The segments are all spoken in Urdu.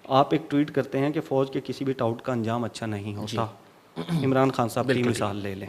آپ ایک ٹویٹ کرتے ہیں کہ فوج کے کسی بھی ٹاؤٹ کا انجام اچھا نہیں ہوتا. عمران خان صاحب کی مثال لے لیں,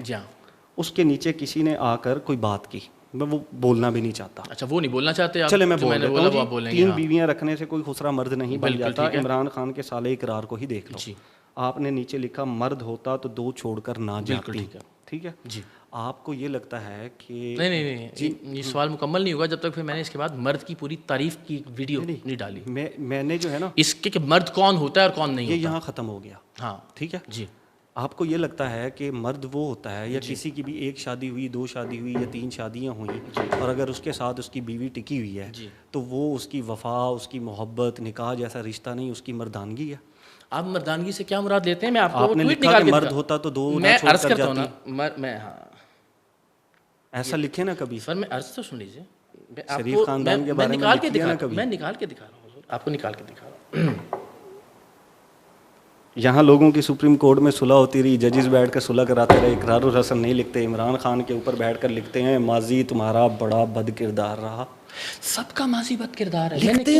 اس کے نیچے کسی نے آ کر کوئی بات کی, میں وہ بولنا بھی نہیں چاہتا. اچھا وہ نہیں بولنا چاہتے آپ؟ چلے میں بول دیتا ہوں جی, 3 بیویاں رکھنے سے کوئی خسرا مرد نہیں بن جاتا. عمران خان کے سالے اقرار کو ہی دیکھ لو. آپ نے نیچے لکھا مرد ہوتا تو 2 چھوڑ کر نہ جاتی. ٹھیک ہے جی. آپ کو یہ لگتا ہے کہ نہیں یہ سوال مکمل نہیں ہوگا جب تک پھر میں نے اس کے بعد مرد کی پوری تعریف کی ویڈیو نہیں ڈالی. میں نے جو ہے نا اس کے کہ مرد کون ہوتا ہے اور کون نہیں ہوتا, یہ یہاں ختم ہو گیا. ہاں ٹھیک ہے جی. آپ کو یہ لگتا ہے کہ مرد وہ ہوتا ہے, یا کسی کی بھی 1 شادی ہوئی, 2 شادی ہوئی, یا 3 شادیاں ہوئیں, اور اگر اس کے ساتھ اس کی بیوی ٹکی ہوئی ہے تو وہ اس کی وفا, اس کی محبت, نکاح جیسا رشتہ نہیں, اس کی مردانگی ہے. آپ مردانگی سے کیا مراد لیتے ہیں؟ میں آپ کو نے لکھا کہ مرد ہوتا تو 2 میں عرض کرتا ہوں نا, میں ہاں ایسا لکھے نا کبھی. سر میں عرض تو سن لیجیے, شریف خاندان کے بارے میں لکھیے نا کبھی. میں نکال کے دکھا رہا ہوں, آپ کو نکال کے دکھا رہا ہوں. یہاں لوگوں کی سپریم کورٹ میں صلح ہوتی رہی, ججز بیٹھ کر صلح کراتے رہے. اقرار الحسن نہیں لکھتے, عمران خان کے اوپر بیٹھ کر لکھتے ہیں ماضی تمہارا بڑا بد کردار رہا. سب کا ماضی بد کردار ہے, لکھتے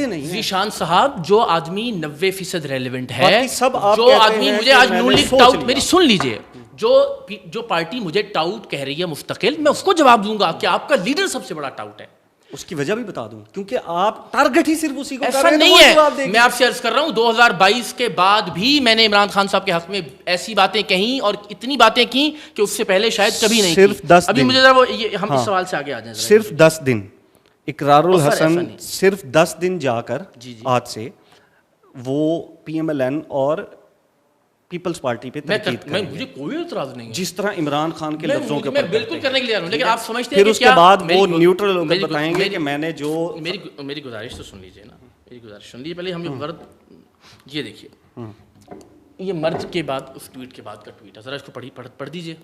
نہیں ہیں. ذیشان صاحب, جو آدمی 90% ریلیونٹ ہے, سب جو آدمی مجھے آج نون لیگ ٹاؤٹ, میری سن لیجئے, جو پارٹی مجھے ٹاؤٹ کہہ رہی ہے مستقل, میں اس کو جواب دوں گا کہ آپ کا لیڈر سب سے بڑا ٹاؤٹ ہے. اس کی وجہ بھی بتا دوں, کیونکہ آپ ٹارگٹ ہی صرف اسی کو کر رہے ہیں. نہیں ہے, میں آپ سے عرض کر رہا ہوں 2022 کے بعد بھی میں نے عمران خان صاحب کے حق میں ایسی باتیں کہیں, اور اتنی باتیں کی کہ اس سے پہلے شاید کبھی نہیں صرف 10 ابھی مجھے ذرا ہم اس سوال سے آگے آ جائیں. صرف 10 دن اقرار الحسن, صرف 10 دن جا کر آج سے وہ پی ایم ایل این اور پیپلز پارٹی پہ تنقید کریں گے. مجھے کوئی اعتراض نہیں ہے, جس طرح عمران خان کے لفظوں کے میں اوپر بالکل کرنے کے لیے ہوں, لیکن آپ سمجھتے ہیں پھر اس کے بعد وہ نیوٹرل ہو کر بتائیں گے کہ میں نے جو میری گزارش تو سن لیجیے نا, میری گزارش سن لیجیے پہلے. ہم جو غرض, یہ دیکھیے, یہ مرد کے بعد اس ٹویٹ کے بعد کا ٹویٹ ہے, ذرا اس کو پڑھ دیجیے.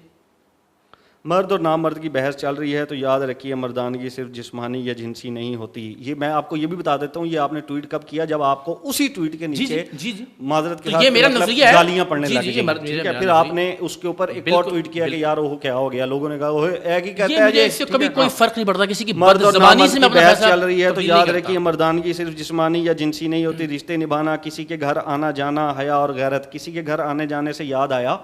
مرد اور نامرد کی بحث چل رہی ہے تو یاد رکھیے مردانگی صرف جسمانی یا جنسی نہیں ہوتی. یہ میں آپ کو یہ بھی بتا دیتا ہوں, یہ آپ نے ٹویٹ کب کیا, جب آپ کو اسی ٹویٹ کے نیچے معذرت کے ساتھ گالیاں پڑھنے لگی. ٹھیک ہے, پھر آپ نے اس کے اوپر ایک اور ٹویٹ کیا کہ یار وہ کیا ہو گیا, لوگوں نے کہا وہ ایک ہی کہتا ہے, اس سے کبھی کوئی فرق نہیں پڑتا کسی کی مرد اور نامرد کی بحث چل رہی ہے تو یاد رکھیے مردانگی صرف جسمانی یا جنسی نہیں ہوتی. رشتے نبھانا, کسی کے گھر آنا جانا, حیا اور غیرت. کسی کے گھر آنے جانے سے یاد آیا,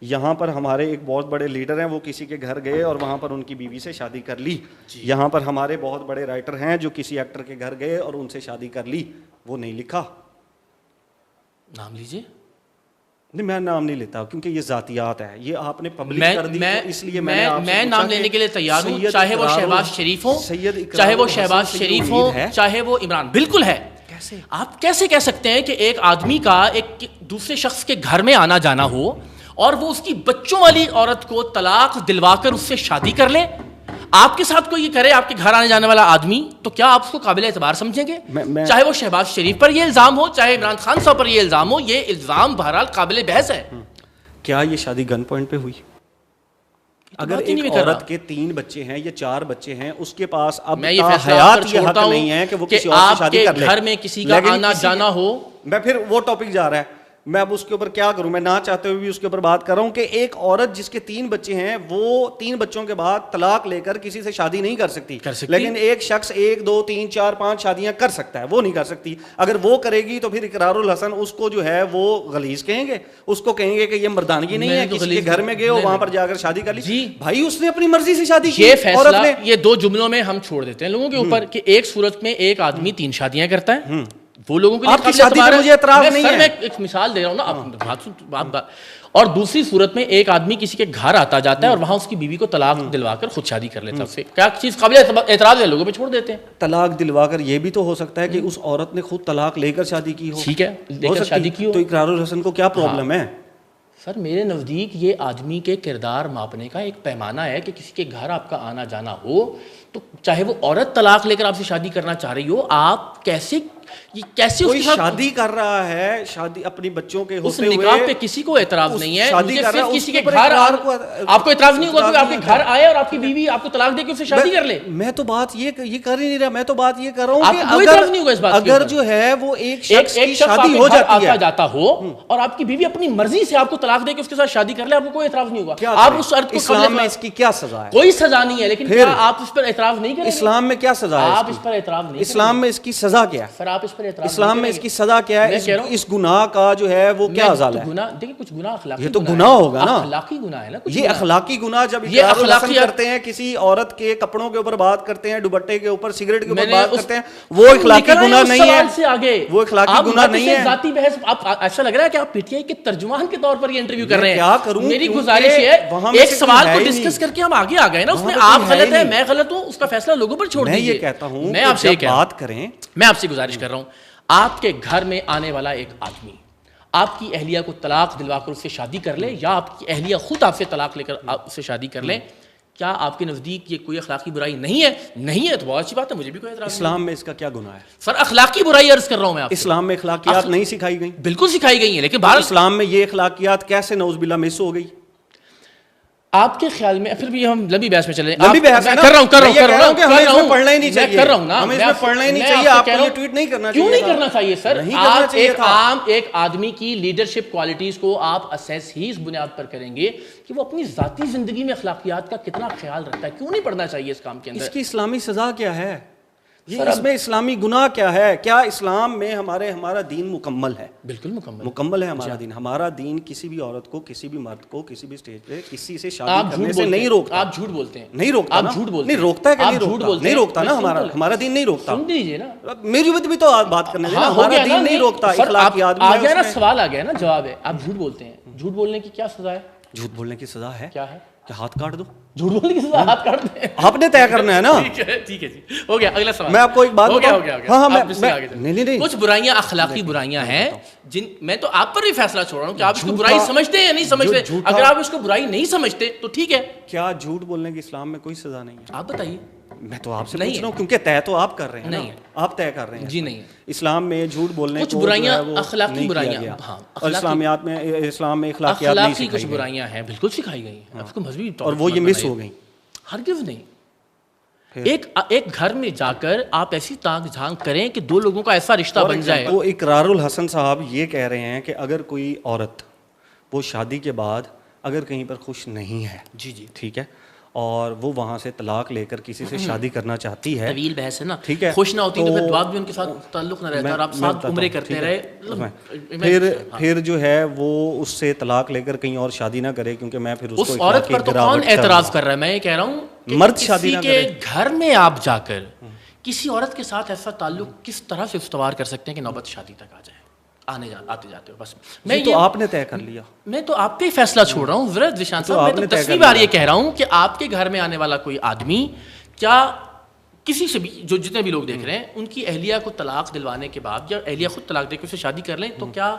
یہاں پر ہمارے ایک بہت بڑے لیڈر ہیں, وہ کسی کے گھر گئے اور وہاں پر ان کی بیوی سے شادی کر لی. یہاں پر ہمارے بہت بڑے رائٹر ہیں جو کسی ایکٹر کے گھر گئے اور ان سے شادی کر لی, وہ نہیں لکھا. نام لیجیے. نہیں, میں نام نہیں لیتا کیونکہ یہ ذاتیات ہے, یہ آپ نے پبلک کر دی, اس لیے میں نام لینے کے لیے تیار ہوں, چاہے وہ شہباز شریف ہو, چاہے وہ شہباز شریف ہو, چاہے وہ عمران. بالکل ہے. آپ کیسے کہہ سکتے ہیں کہ ایک آدمی کا ایک دوسرے شخص کے گھر میں آنا جانا ہو اور وہ اس کی بچوں والی عورت کو طلاق دلوا کر اس سے شادی کر لے؟ آپ کے ساتھ کوئی یہ کرے, آپ کے گھر آنے جانے والا آدمی, تو کیا آپ اس کو قابل اعتبار سمجھیں گے؟ چاہے وہ شہباز شریف پر یہ الزام ہو, چاہے عمران خان صاحب پر یہ الزام ہو, یہ الزام بہرحال قابل بحث ہے. کیا یہ شادی گن پوائنٹ پہ ہوئی؟ اگر ایک عورت کے 3 بچے ہیں یا 4 بچے ہیں, اس کے پاس اب حیات یہ حق نہیں ہے کہ وہ کسی اور سے شادی کر لے. گھر میں کسی کا آنا جانا ہو, میں پھر وہ ٹاپک جا رہا ہے, میں اب اس کے اوپر کیا کروں, میں نہ چاہتے ہوئے بھی اس کے اوپر بات کر رہا ہوں کہ ایک عورت جس کے 3 بچے ہیں, وہ 3 بچوں کے بعد طلاق لے کر کسی سے شادی نہیں کر سکتی. لیکن ایک شخص 1 2 3 4 5 شادیاں کر سکتا ہے, وہ نہیں کر سکتی. اگر وہ کرے گی تو پھر اقرار الحسن اس کو جو ہے وہ غلیظ کہیں گے, اس کو کہیں گے کہ یہ مردانگی نہیں ہے, کسی کے گھر میں گئے ہو وہاں پر جا کر شادی کر لی. بھائی اس نے اپنی مرضی سے شادی کی. یہ فیصلہ یہ 2 جملوں میں ہم چھوڑ دیتے ہیں لوگوں کے اوپر کہ ایک صورت میں ایک آدمی 3 شادیاں کرتا ہے, وہ لوگوں کے لیے قابل اعتبار ہے. مجھے اعتراض نہیں ہے, میں ایک مثال دے رہا ہوں نا, آپ اور دوسری صورت میں ایک آدمی کسی کے گھر آتا جاتا ہے اور وہاں اس کی بیوی کو طلاق دلوا کر خود شادی کر لیتا ہے. کیا چیز قابل اعتراض ہے, لوگوں پہ چھوڑ دیتے ہیں. طلاق دلوا کر یہ بھی تو ہو سکتا ہے کہ اس عورت نے خود طلاق لے کر شادی کی ہو. ٹھیک ہے, لے کر شادی کی ہو, تو اقرار الحسن کو کیا پرابلم ہے؟ سر میرے نزدیک یہ آدمی کے کردار ماپنے کا ایک پیمانہ ہے کہ کسی کے گھر آپ کا آنا جانا ہو تو چاہے وہ عورت طلاق لے کر آپ سے شادی کرنا چاہ رہی ہو, آپ کیسے کوئی شادی کر رہا ہے, شادی اپنی بچوں کے ہوتے ہوئے, نکاح پہ کسی کو اعتراض نہیں ہے. مجھے صرف کسی کے گھر آپ کو اعتراض نہیں ہوگا کہ آپ کے گھر آئے اور آپ کی بیوی آپ کو طلاق دے کے اس سے شادی کر لے. میں تو بات یہ کر ہی نہیں رہا, میں تو بات یہ کر رہا ہوں کہ اگر جو ہے وہ ایک شخص کی شادی ہو جاتی ہے, جاتا ہو اور آپ کی بیوی اپنی مرضی سے آپ کو طلاق دے کے اس کے ساتھ شادی کر لے, آپ کو کوئی اعتراض نہیں ہوگا. آپ اس شرط کو اسلام میں اس کی کیا سزا ہے؟ کوئی سزا نہیں ہے, لیکن کیا آپ اس پر اعتراض نہیں کریں گے؟ اسلام میں کیا سزا ہے؟ آپ اس پر اعتراض نہیں, اسلام میں اس کی سزا کیا ہے؟ سر آپ اس پر اعتراض اسلام میں اس کی سزا کیا ہے؟ اس گناہ کا جو ہے وہ کیا ازالہ ہے؟ دیکھیں کچھ گناہ اخلاقی، یہ تو گناہ ہوگا نا، اخلاقی گناہ ہے نا، یہ اخلاقی گناہ جب اقرار الحسن کرتے ہیں، کسی عورت کے کپڑوں کے اوپر بات کرتے ہیں، دوپٹے کے اوپر، سگریٹ کے اوپر بات کرتے ہیں، وہ اخلاقی گناہ نہیں ہے، وہ اخلاقی گناہ نہیں ہے۔ ذاتی بحث، آپ ایسا لگ رہا ہے کہ آپ پی ٹی آئی کے ترجمان کے طور پر یہ انٹرویو کر رہے ہیں۔ کیا کروں، میری گزارش ہے ایک سوال کو ڈسکس کر کے ہم آگے آ گئے نا، اس میں آپ غلط ہیں میں غلط ہوں، اس کا فیصلہ لوگوں پر چھوڑ دیجیے۔ میں یہ کہتا ہوں میں آپ سے بات کریں، میں آپ سے گزارش کر رہا ہوں، آپ کے گھر میں آنے والا ایک آدمی آپ کی اہلیہ کو طلاق دلوا کر اس سے شادی کر لے، یا آپ کی اہلیہ خود آپ سے طلاق لے کر اس سے شادی کر لیں، کیا آپ کے نزدیک یہ کوئی اخلاقی برائی نہیں ہے؟ نہیں ہے تو بہت اچھی بات ہے، مجھے بھی کوئی اعتراض نہیں۔ اسلام میں اس کا کیا گناہ ہے؟ سر اخلاقی برائی عرض کر رہا ہوں میں آپ سے۔ اسلام میں اخلاقیات نہیں سکھائی گئی؟ بالکل سکھائی گئی ہیں، لیکن بہرحال اسلام میں یہ اخلاقیات کیسے نعوذ باللہ مس ہو گئی؟ آپ کے خیال میں پھر بھی ہم لمبی بحث میں چلیں، لمبی بحث ہے نا، کر رہا ہوں ہمیں اس میں پڑھنا ہی نہیں چاہیے، کر رہا ہوں نا، ہمیں اس میں پڑھنا ہی نہیں چاہیے، آپ کو یہ ٹویٹ نہیں کرنا چاہیے۔ کیوں نہیں کرنا چاہیے سر؟ آپ ایک عام ایک آدمی کی لیڈرشپ کوالٹیز کو آپ اسیس ہی اس بنیاد پر کریں گے کہ وہ اپنی ذاتی زندگی میں اخلاقیات کا کتنا خیال رکھتا ہے۔ کیوں نہیں پڑھنا چاہیے اس کام کے اندر؟ اس کی اسلامی سزا کیا ہے؟ اس میں اسلامی گناہ کیا ہے؟ کیا اسلام میں ہمارا دین مکمل ہے؟ بالکل مکمل ہے ہمارا دین۔ ہمارا دین کسی بھی عورت کو، کسی بھی مرد کو، کسی بھی سٹیج پہ کسی سے شادی کرنے سے نہیں روکتا۔ آپ جھوٹ بولتے ہیں، نہیں روکتا، آپ جھوٹ بولتے ہیں، نہیں روکتا ہے کہ نہیں روکتا؟ نہیں روکتا نا، ہمارا دین نہیں روکتا۔ سن لیجیے نا، میری بھی تو بات کرنے دینا، ہمارا دین نہیں روکتا اخلاقیات۔ آ گیا نا سوال، آ گیا نا جواب ہے، آپ جھوٹ بولتے ہیں، جھوٹ بولنے کی کیا سزا ہے؟ جھوٹ بولنے کی سزا ہے کیا ہے؟ کہ ہاتھ کاٹ دو۔ جھوٹ بولنے کی سزا ہاتھ کاٹ دیں، آپ نے طے کرنا ہے نا۔ ٹھیک ہے جی، ہو گیا اگلا سوال۔ میں آپ کو ایک بات ہاں نہیں، کچھ برائیاں اخلاقی برائیاں ہیں جن میں تو آپ پر بھی فیصلہ چھوڑ رہا ہوں کہ آپ اس کو برائی سمجھتے ہیں یا نہیں سمجھتے۔ اگر آپ اس کو برائی نہیں سمجھتے تو ٹھیک ہے۔ کیا جھوٹ بولنے کی اسلام میں کوئی سزا نہیں ہے؟ آپ بتائیے۔ میں تو آپ سے پوچھ رہا ہوں کیونکہ طے تو آپ کر رہے ہیں، نہیں آپ طے کر رہے ہیں۔ جی نہیں، اسلام میں جھوٹ بولنے کچھ برائیاں اخلاقی برائیاں، ہاں اور اسلامیات میں، اسلام میں اخلاقیات نہیں سکھائی کچھ برائیاں ہیں، بالکل سکھائی گئی ہیں، آپ کو مذہبی اور وہ یہ مس ہو گئی۔ ہرگز نہیں۔ ایک گھر میں جا کر آپ ایسی تانک جھانک کریں کہ دو لوگوں کا ایسا رشتہ بن جائے۔ وہ اقرار الحسن صاحب یہ کہہ رہے ہیں کہ اگر کوئی عورت وہ شادی کے بعد اگر کہیں پر خوش نہیں ہے، جی ٹھیک ہے، اور وہ وہاں سے طلاق لے کر کسی سے شادی کرنا چاہتی ہے، طویل بحث ہے نا، ٹھیک ہے، خوش نہ ہوتی تو پھر بعد بھی ان کے ساتھ تعلق نہ رہتا اور آپ ساتھ عمرے کرتے رہے، پھر جو ہے وہ اس سے طلاق لے کر کہیں اور شادی نہ کرے، کیونکہ میں پھر اس عورت پر تو کون اعتراض کر رہا ہے؟ میں یہ کہہ رہا ہوں مرد شادی نہ کرے۔ کسی کے گھر میں آپ جا کر کسی عورت کے ساتھ ایسا تعلق کس طرح سے استوار کر سکتے ہیں کہ نوبت شادی تک آ جائے؟ آتے جاتے ہو بس۔ میں تو آپ نے طے کر لیا، میں تو آپ پہ ہی فیصلہ چھوڑ رہا ہوں ذرا ذیشان صاحب۔ میں تو 10ویں بار یہ کہہ رہا ہوں کہ آپ کے گھر میں آنے والا کوئی آدمی کیا کسی سے بھی، جو جتنے بھی لوگ دیکھ رہے ہیں، ان کی اہلیہ کو طلاق دلوانے کے بعد یا اہلیہ خود طلاق دے کے اسے شادی کر لیں تو کیا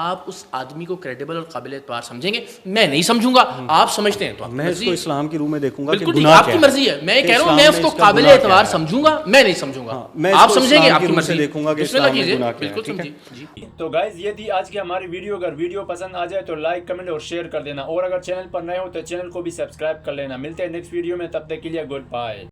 آپ اس آدمی کو کریڈیبل اور قابل اعتبار سمجھیں گے؟ میں نہیں سمجھوں گا، آپ سمجھتے ہیں تو میں اس کو اسلام کی روح میں دیکھوں گا کہ بالکل گناہ آپ کی مرضی ہے۔ میں کہہ رہا ہوں میں اس کو قابل اعتبار سمجھوں گا، میں نہیں سمجھوں گا، آپ سمجھیں گے، آپ کی مرضی دیکھوں گا کہ اسلام میں گناہ کیا ہے۔ بالکل سمجھیے۔ تو گائز یہ تھی آج کی ہماری ویڈیو۔ اگر ویڈیو پسند آ جائے تو لائک، کمنٹ اور شیئر کر دینا، اور اگر چینل پر نئے ہو تو چینل کو بھی سبسکرائب کر لینا۔ ملتے ہیں نیکسٹ ویڈیو میں، تب تک کے لیے گڈ بائے۔